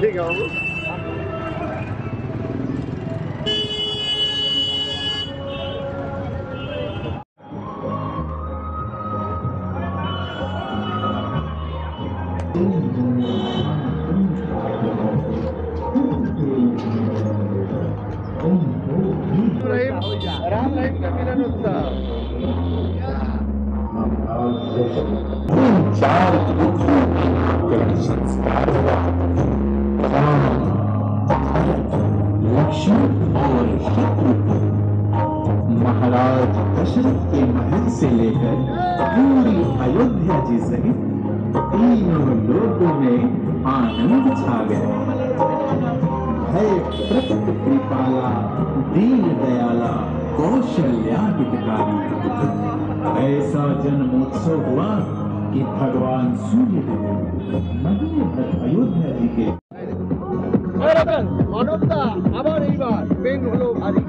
ठीक है बाबू। राम रहीम का मिलन उत्सव चार संस्कार लक्ष्मण और शत्रुघ्न महाराज दशरथ के महल से लेकर पूरी अयोध्या जी सहित तीनों लोगों में आनंद छा गया। भय प्रकट कृपाला दीन दयाला कौशल्या हितकारी, ऐसा जन्मोत्सव हुआ कि भगवान सूर्य देव अयोध्या जी के মানবতা আবার এইবার বেন হলো ভারী।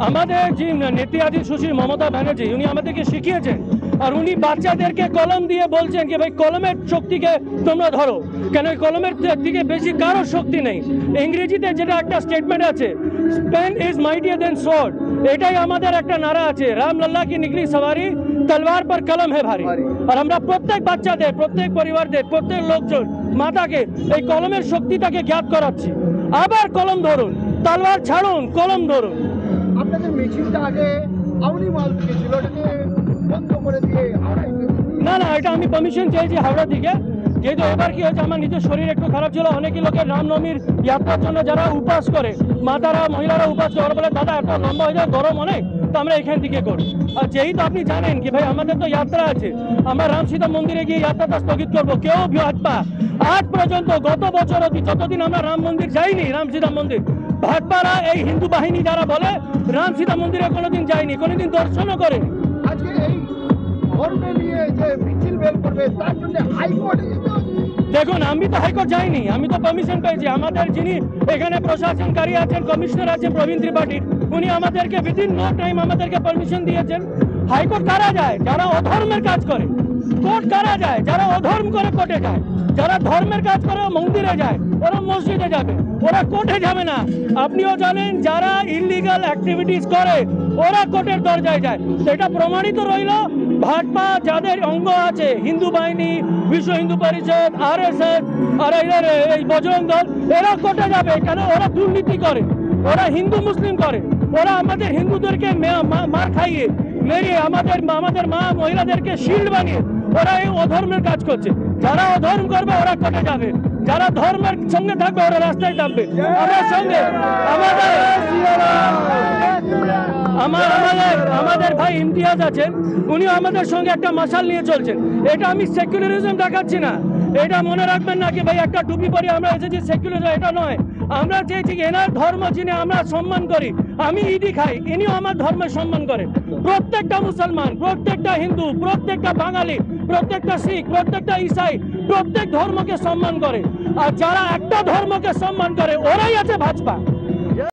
আমাদের যে নেত্রী আদি সুশ্রী মমতা ব্যানার্জি উনি আমাদেরকে শিখিয়েছেন, আর উনি বাচ্চাদেরকে কলম দিয়ে বলছেন কি ভাই কলমের শক্তিকে তোমরা ধরো, কেন কলমের থেকে বেশি কারো শক্তি নেই। ইংরেজিতে যেটা একটা স্টেটমেন্ট আছে, pen is mightier than sword, এটাই আমাদের একটা নারা আছে, রামলাল্লা কি নিকলি সওয়ারি তলোয়ার পর কলম হে ভারী। আর আমরা প্রত্যেক বাচ্চাদের, প্রত্যেক পরিবারদের, প্রত্যেক লোকজন মাতাকে এই কলমের শক্তিটাকে জ্ঞাত করাচ্ছি। আবার কলম ধরুন, তলোয়ার ছাড়ুন, কলম ধরুন। আপনাদের মিছিলটা আগে আউনি মাল থেকে ছিল, এটাকে বন্ধ করে দিয়ে হাওড়ায়। না না, এটা আমি পারমিশন চেয়েছি হাওড়া দিকে, যেহেতু এবার কি হয়েছে আমার নিজের শরীর একটু খারাপ ছিল। অনেকই লোকের রামনবমীর যাত্রার জন্য যারা উপাস করে, মাতারা মহিলারা উপাস করে, বলে দাদা এত লম্বা হয়ে যায়, গরম অনেক, তো আমরা এখান থেকে করি। আর যেহেতু আপনি জানেন কি ভাই আমাদের তো যাত্রা আছে, আমরা রাম সীতা মন্দিরে গিয়ে যাত্রাটা স্থগিত করবো। কেউ ভাজপা আজ পর্যন্ত গত বছর অবধি যতদিন আমরা রাম মন্দির যাইনি, রাম সীতা মন্দির, ভাজপারা এই হিন্দু বাহিনী যারা বলে রাম সীতা মন্দিরে কোনোদিন যায়নি, কোনোদিন দর্শনও করেনি। আজকে এই ধর্মে নিয়ে যে মিছিল বের করবে তার জন্য হাইকোর্টে যেতে হবে। দেখুন আমি তো হাইকোর্ট যাইনি, আমি তো পারমিশন পেয়েছি। আমাদের যিনি এখানে প্রশাসনকারী আছেন, কমিশনার আছেন প্রবীণ ত্রিপাঠী, উনি আমাদেরকে উইদিন নো টাইম আমাদেরকে পারমিশন দিয়েছেন। হাইকোর্ট কারা যায়? যারা অধর্মের কাজ করে। কোর্ট কারা যায়? যারা অধর্ম করে কোর্টে যায়। যারা ধর্মের কাজ করে মন্দিরে যায়, ওরা মসজিদে যাবে, ওরা কোর্টে যাবে না। আপনিও জানেন যারা ইলিগাল অ্যাক্টিভিটিস করে ওরা কোর্টের দরজায় যায়। এটা প্রমাণিত রইল, ভাজপা যাদের অঙ্গ আছে, হিন্দু বাহিনী, বিশ্ব হিন্দু পরিষদ, RSS আর এই বজরং দল, এরা কোর্টে যাবে কেন? ওরা দুর্নীতি করে, ওরা হিন্দু মুসলিম করে, ওরা আমাদের হিন্দুদেরকে মার খাইয়ে মেরিয়ে আমাদের মা মহিলাদেরকে শিল্ড বানিয়ে ওরা এই অধর্মের কাজ করছে। যারা অধর্ম করবে ওরা কোর্টে যাবে, যারা ধর্মের সঙ্গে থাকবে ওরা রাস্তায় থাকবে। আমার সঙ্গে আমাদের ভাই ইমতিয়াজ আছেন, উনিও আমাদের সঙ্গে একটা মশাল নিয়ে চলছেন। এটা আমি সেকুলারিজম দেখাচ্ছি না, এটা মনে রাখবেন না কি ভাই একটা টুপি পরে আমরা এসেছি সেকুলারিজম, এটা নয়। আমরা চেয়েছি এনার ধর্ম যিনি আমরা সম্মান করি, আমি ইডি খাই, ইনিও আমার ধর্মের সম্মান করে। প্রত্যেকটা মুসলমান, প্রত্যেকটা হিন্দু, প্রত্যেকটা বাঙালি, প্রত্যেকটা শিখ, প্রত্যেকটা ইসাই প্রত্যেক ধর্মকে সম্মান করে। আর যারা একটা ধর্মকে সম্মান করে ওরাই আছে ভাজপা।